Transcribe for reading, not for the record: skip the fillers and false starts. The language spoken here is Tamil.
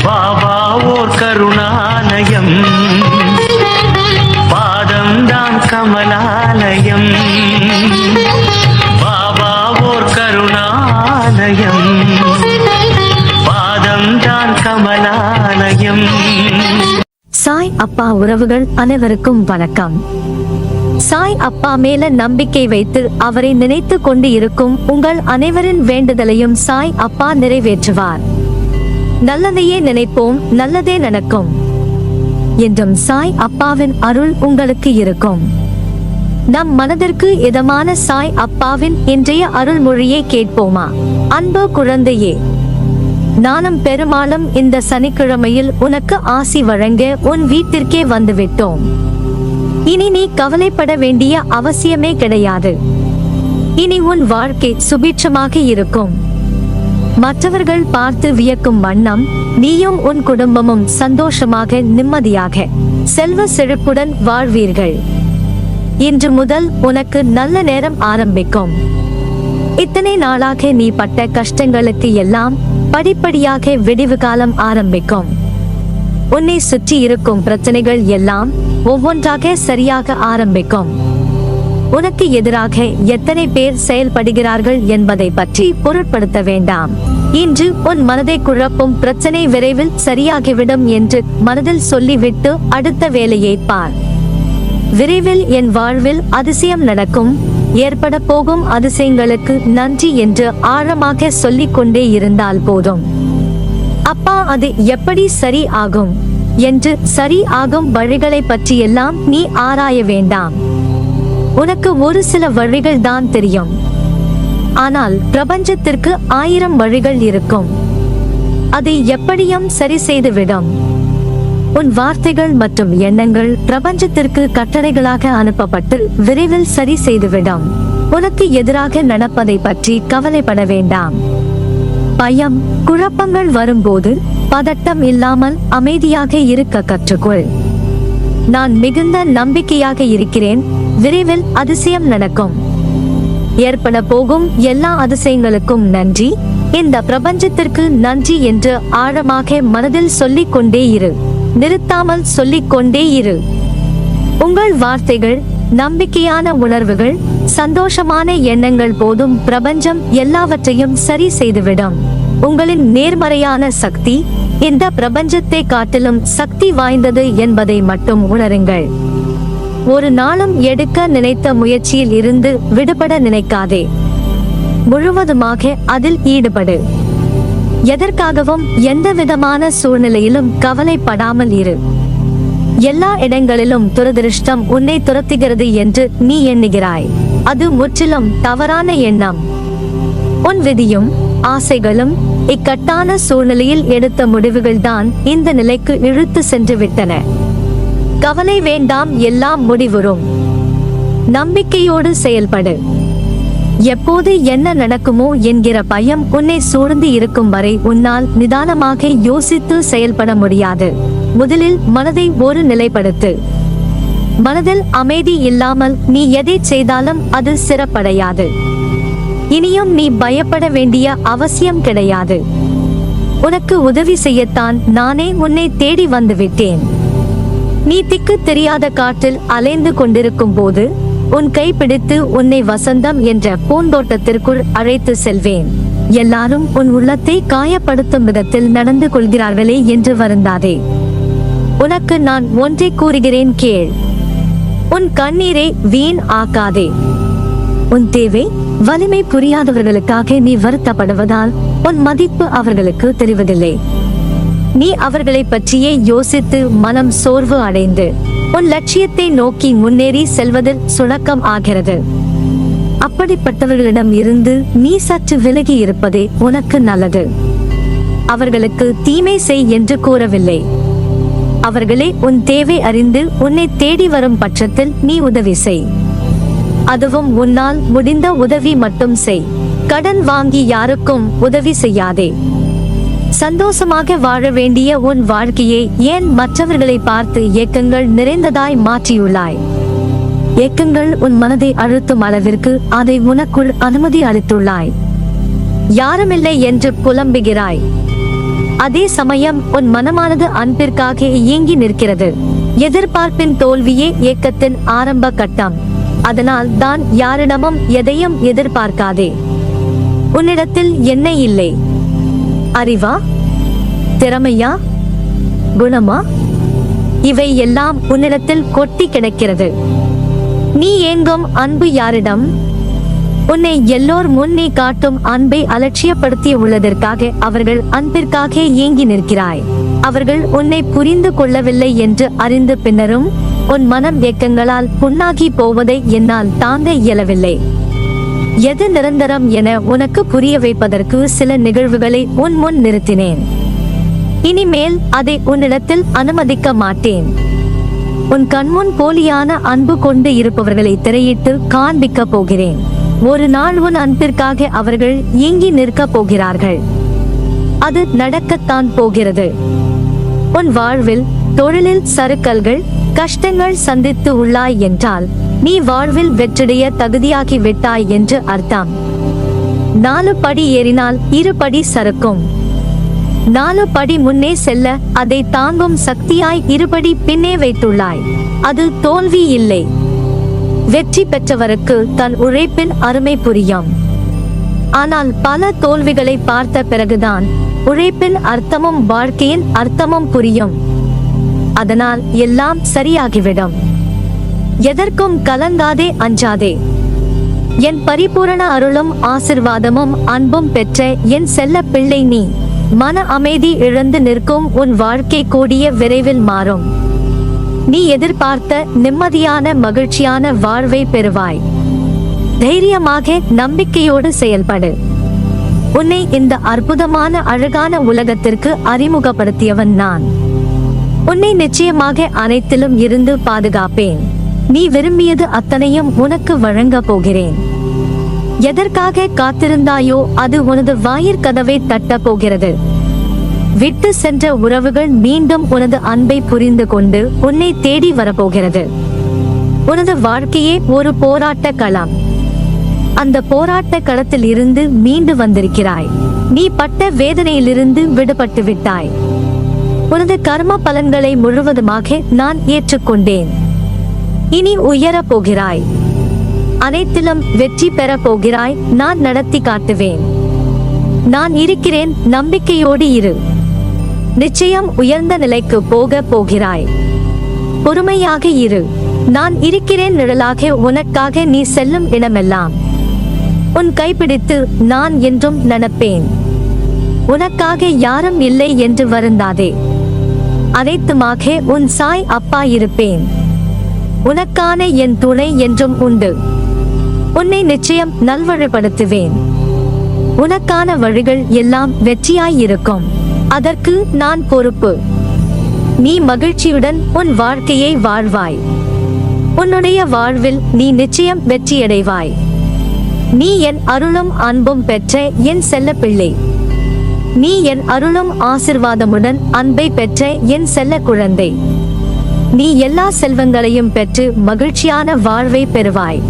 பாபா ஓர் கருணாலயம், பாதம்தான் கமலாலயம். பாபா ஓர் கருணாலயம், பாதம்தான் கமலாலயம். சாய் அப்பா உறவுகள் அனைவருக்கும் வணக்கம். சாய் அப்பா மேல நம்பிக்கை வைத்து அவரை நினைத்து கொண்டு இருக்கும் உங்கள் அனைவரின் வேண்டுதலையும் சாய் அப்பா நிறைவேற்றுவார். நல்லதையே நினைப்போம், நல்லதே நடக்கும் என்றும் சாய் அப்பாவின் அருள் உங்களுக்கு இருக்கும். நம் மனதிற்கு இதமான சாய் அப்பாவின் இன்றைய அருள்மொழியை கேட்போமா? அன்பு குழந்தையே, நானும் பெருமாளும் இந்த சனிக்கிழமையில் உனக்கு ஆசி வழங்க உன் வீட்டிற்கே வந்துவிட்டோம். இனி நீ கவலைப்பட வேண்டிய அவசியமே கிடையாது. இனி உன் வாழ்க்கை சுபிட்சமாக இருக்கும். மற்றவர்கள் பார்த்து வியக்கும் வண்ணம் நீயும் உன் குடும்பமும் சந்தோஷமாக நிம்மதியாக செல்வ செழிப்புடன் வாழ்வீர்கள். இன்று முதல் உனக்கு நல்ல நேரம் ஆரம்பிக்கும். இத்தனை நாளாக நீ பட்ட கஷ்டங்களுக்கு எல்லாம் படிப்படியாக விடிவு காலம் ஆரம்பிக்கும். உன்னை சுற்றி இருக்கும் பிரச்சனைகள் எல்லாம் ஒவ்வொன்றாக சரியாக ஆரம்பிக்கும். உனக்கு எதிராக எத்தனை பேர் செயல்படுகிறார்கள் என்பதை பற்றி பொருட்படுத்த வேண்டாம். இன்று உன் மனதை குழப்பும் பிரச்சனை விரைவில் சரியாகிவிடும் என்று மனதில் சொல்லிவிட்டு அடுத்த வேலையை பார். விரைவில் என் வாழ்வில் அதிசயம் நடக்கும், ஏற்பட போகும் அதிசயங்களுக்கு நன்றி என்று ஆழமாக சொல்லிக் கொண்டே இருந்தால் போதும். அப்பா, அது எப்படி சரி ஆகும் என்று சரி ஆகும் வழிகளை பற்றியெல்லாம் நீ ஆராய வேண்டாம். உனக்கு ஒரு சில வழிகள் தான் தெரியும். ஆனால் பிரபஞ்சத்திற்கு 1000 வழிகள் இருக்கும். அதை எப்படியும் சரி செய்துவிடும். உன் வார்த்தைகள் மற்றும் எண்ணங்கள் பிரபஞ்சத்திற்கு கட்டளைகளாக அனுப்பப்பட்டு விரைவில் சரி செய்துவிடும். உனக்கு எதிராக நடப்பதை பற்றி கவலைப்பட வேண்டாம். பயம், குழப்பங்கள் வரும்போது பதட்டம் இல்லாமல் அமைதியாக இருக்க கற்றுக்கொள். நான் மிகுந்த நம்பிக்கையாக இருக்கிறேன், விரைவில் அதிசயம் நடக்கும். ஏற்பட போகும் எல்லா அதிசயங்களுக்கும் நன்றி, இந்த பிரபஞ்சத்திற்கு நன்றி என்று ஆழமாக மனதில் சொல்லிக் கொண்டே இரு. நிறுத்தாமல் சொல்லிக் கொண்டே இரு. உங்கள் வார்த்தைகள், நம்பிக்கையான உணர்வுகள், சந்தோஷமான எண்ணங்கள் போதும் பிரபஞ்சம் எல்லாவற்றையும் சரி செய்துவிடும். உங்களின் நேர்மறையான சக்தி இந்த பிரபஞ்சத்தை காட்டிலும் சக்தி வாய்ந்தது என்பதை மட்டும் உணருங்கள். ஒரு நாளும் எடுக்க நினைத்த முயற்சியில் இருந்து விடுபட நினைக்காதே. முழுவதுமாக அதில் ஈடுபடு. எதற்காகவும் எந்த விதமான சூழ்நிலையிலும் கவலைப்படாமல் இரு. எல்லா இடங்களிலும் துரதிருஷ்டம் உன்னை துரத்துகிறது என்று நீ எண்ணுகிறாய். அது முற்றிலும் தவறான எண்ணம். உன் விதியும் ஆசைகளும் இக்கட்டான சூழ்நிலையில் எடுத்த முடிவுகள்தான் இந்த நிலைக்கு இழுத்து சென்று விட்டன. கவலை வேண்டாம், எல்லாம் முடிவுறும். நம்பிக்கையோடு செயல்படு. எப்போது என்ன நடக்குமோ என்கிற பயம் உன்னை சூழ்ந்து இருக்கும் வரை உன்னால் நிதானமாக யோசித்து செயல்பட முடியாது. முதலில் மனதை ஒரு நிலைப்படுத்து. மனதில் அமைதி இல்லாமல் நீ எதை செய்தாலும் அது சிறப்படையாது. இனியும் நீ பயப்பட வேண்டிய அவசியம் கிடையாது. உனக்கு உதவி செய்யத்தான் நானே உன்னை தேடி வந்துவிட்டேன். நீ திக்கு தெரியாத காற்றில் அலைந்து கொண்டிருக்கும் போது உன் கைப்பிடித்து உன்னை வசந்தம் என்ற பூந்தோட்டத்திற்குள் அழைத்து செல்வேன். எல்லாரும் உன் உள்ளத்தை காயப்படுத்தும் விதத்தில் நடந்து கொள்கிறார்களே என்று வருந்தாதே. உனக்கு நான் ஒன்றை கூறுகிறேன், கேள். உன் கண்ணீரை வீண் ஆக்காதே. உன் தேவை வலிமை புரியாதவர்களுக்காக நீ வருத்தப்படுவதால் உன் மதிப்பு அவர்களுக்கு தெரிவதில்லை. நீ அவர்களை பற்றியே யோசித்து மனம் சோர்வு அடைந்து உன் லட்சியத்தை நோக்கி முன்னேறி செல்வதில் சுணக்கம் ஆகிறது. அப்படிப்பட்டவர்களிடம் இருந்து நீ சற்று விலகி இருப்பதே உனக்கு நல்லது. அவர்களுக்கு தீமை செய் என்று கூறவில்லை. அவர்களே உன் தேவை அறிந்து உன்னை தேடி வரும் பட்சத்தில் நீ உதவி செய். அதுவும் உன்னால் முடிந்த உதவி மட்டும் செய். கடன் வாங்கி யாருக்கும் உதவி செய்யாதே. சந்தோஷமாக வாழ வேண்டிய உன் வாழ்க்கையை ஏன் மற்றவர்களை பார்த்து ஏக்கங்கள் நிறைந்ததாய் மாற்றியுள்ளாய்? ஏக்கங்கள் உன் மனதை அழுத்தும் அளவிற்கு அதை உனக்குள் அனுமதி அளித்துள்ளாய். யாருமில்லை என்று புலம்புகிறாய். அதே சமயம் உன் மனமானது அன்பிற்காக ஏங்கி நிற்கிறது. எதிர்பார்ப்பின் தோல்வியே ஏக்கத்தின் ஆரம்ப கட்டம். அதனால் தான் யாரிடமும் எதையும் எதிர்பார்க்காதே. உன்னிடத்தில் என்ன இல்லை? அறிவா, திறமையா, குணமா? இவை எல்லாம் உன்னிடத்தில் கொட்டி கிடக்கிறது. நீ ஏங்கும் அன்பு யாரிடம்? உன்னை எல்லோர் முன் நீ காட்டும் அன்பை அலட்சியப்படுத்தி உள்ளதற்காக அவர்கள் அன்பிற்காக ஏங்கி நிற்கிறாய். அவர்கள் உன்னை புரிந்து கொள்ளவில்லை என்று அறிந்த பின்னரும் உன் மனம் ஏக்கங்களால் புண்ணாகி போவதை என்னால் தாங்க இயலவில்லை. எது நிரந்தரம் என உனக்கு புரிய வைப்பதற்கு சில நிகழ்வுகளை உன் முன் நிறுத்தினேன். இனிமேல் அதை உன்னிடத்தில் அனுமதிக்க மாட்டேன். உன் கண்முன் போலியான அன்பு கொண்டு இருப்பவர்களை திரையிட்டு காண்பிக்க போகிறேன். ஒரு நாள் உன் அன்பிற்காக அவர்கள் ஏங்கி நிற்க போகிறார்கள். அது நடக்கத்தான் போகிறது. உன் வாழ்வில் தொழிலில் சறுக்கல்கள், கஷ்டங்கள் சந்தித்து உள்ளாய் என்றால் நீ வாழ்வில் வெற்றிடைய தகுதியாகி விட்டாய் என்று அர்த்தம். 4 படி ஏறினால் 2 படி சறுக்கும். 4 படி முன்னே செல்ல அதை தாங்கும் சக்தியாய் 2 படி பின்னே வைத்துள்ளாய். அது தோல்வி இல்லை. வெற்றி பெற்றவருக்கு தன் உழைப்பின் அருமை புரியும். ஆனால் பல தோல்விகளை பார்த்த பிறகுதான் உழைப்பின் அர்த்தமும் வாழ்க்கையின் அர்த்தமும் புரியும். அதனால் எல்லாம் சரியாகிவிடும். எதற்கும் கலங்காதே, அஞ்சாதே. என் பரிபூரண அருளும் ஆசிர்வாதமும் அன்பும் பெற்ற என் செல்ல பிள்ளை நீ. மன அமைதி இழந்து நிற்கும் உன் வாழ்க்கை கூடிய விரைவில் மாறும். நீ எதிர்பார்த்த நிம்மதியான மகிழ்ச்சியான வாழ்வை பெறுவாய். தைரியமாக நம்பிக்கையோடு செயல்படு. உன்னை இந்த அற்புதமான அழகான உலகத்திற்கு அறிமுகப்படுத்தியவன் நான். உன்னை நிச்சயமாக அனைத்திலும் இருந்து பாதுகாப்பேன். நீ விரும்பியது அத்தனையும் உனக்கு வழங்க போகிறேன். எதற்காக காத்திருந்தாயோ அது உனது வாயிற்கதவை தட்ட போகிறது. விட்டு சென்ற உறவுகள் மீண்டும் உனது அன்பை புரிந்து கொண்டு உன்னை தேடி வரப்போகிறது. உனது வாழ்க்கையே ஒரு போராட்ட களம். அந்த போராட்ட களத்தில் இருந்து மீண்டு வந்திருக்கிறாய். நீ பட்ட வேதனையிலிருந்து விடுபட்டு விட்டாய். உனது கர்ம பலன்களை முழுவதுமாக நான் ஏற்றுக்கொண்டேன். இனி உயரப் போகிறாய். அனைத்திலும் வெற்றி பெற போகிறாய். நான் நடத்தி காட்டுவேன். நான் இருக்கிறேன், நம்பிக்கையோடு இரு. நிச்சயம் உயர்ந்த நிலைக்கு போக போகிறாய். பொறுமையாக இரு. நான் இருக்கிறேன் நிழலாக உனக்காக. நீ செல்லும் இடமெல்லாம் உன் கைப்பிடித்து நான் என்றும் நடப்பேன். உனக்காக யாரும் இல்லை என்று வருந்தாதே. அனைத்துமாக உன் சாய் அப்பா இருப்பேன். உனக்கான என் துணை என்றும் உண்டு. உன்னை நிச்சயம் நல்வழிப்படுத்துவேன். உனக்கான வழிகள் எல்லாம் வெற்றியாயிருக்கும். அதற்கு நான் பொறுப்பு. நீ மகிழ்ச்சியுடன் உன் வாழ்க்கையை வாழ்வாய். உன்னுடைய வாழ்வில் நீ நிச்சயம் வெற்றியடைவாய். நீ என் அருளும் அன்பும் பெற்ற என் செல்ல பிள்ளை. நீ என் அருளும் ஆசிர்வாதமுடன் அன்பை பெற்ற என் செல்ல குழந்தை. நீ எல்லா செல்வங்களையும் பெற்று மகிழ்ச்சியான வாழ்வை பெறுவாய்.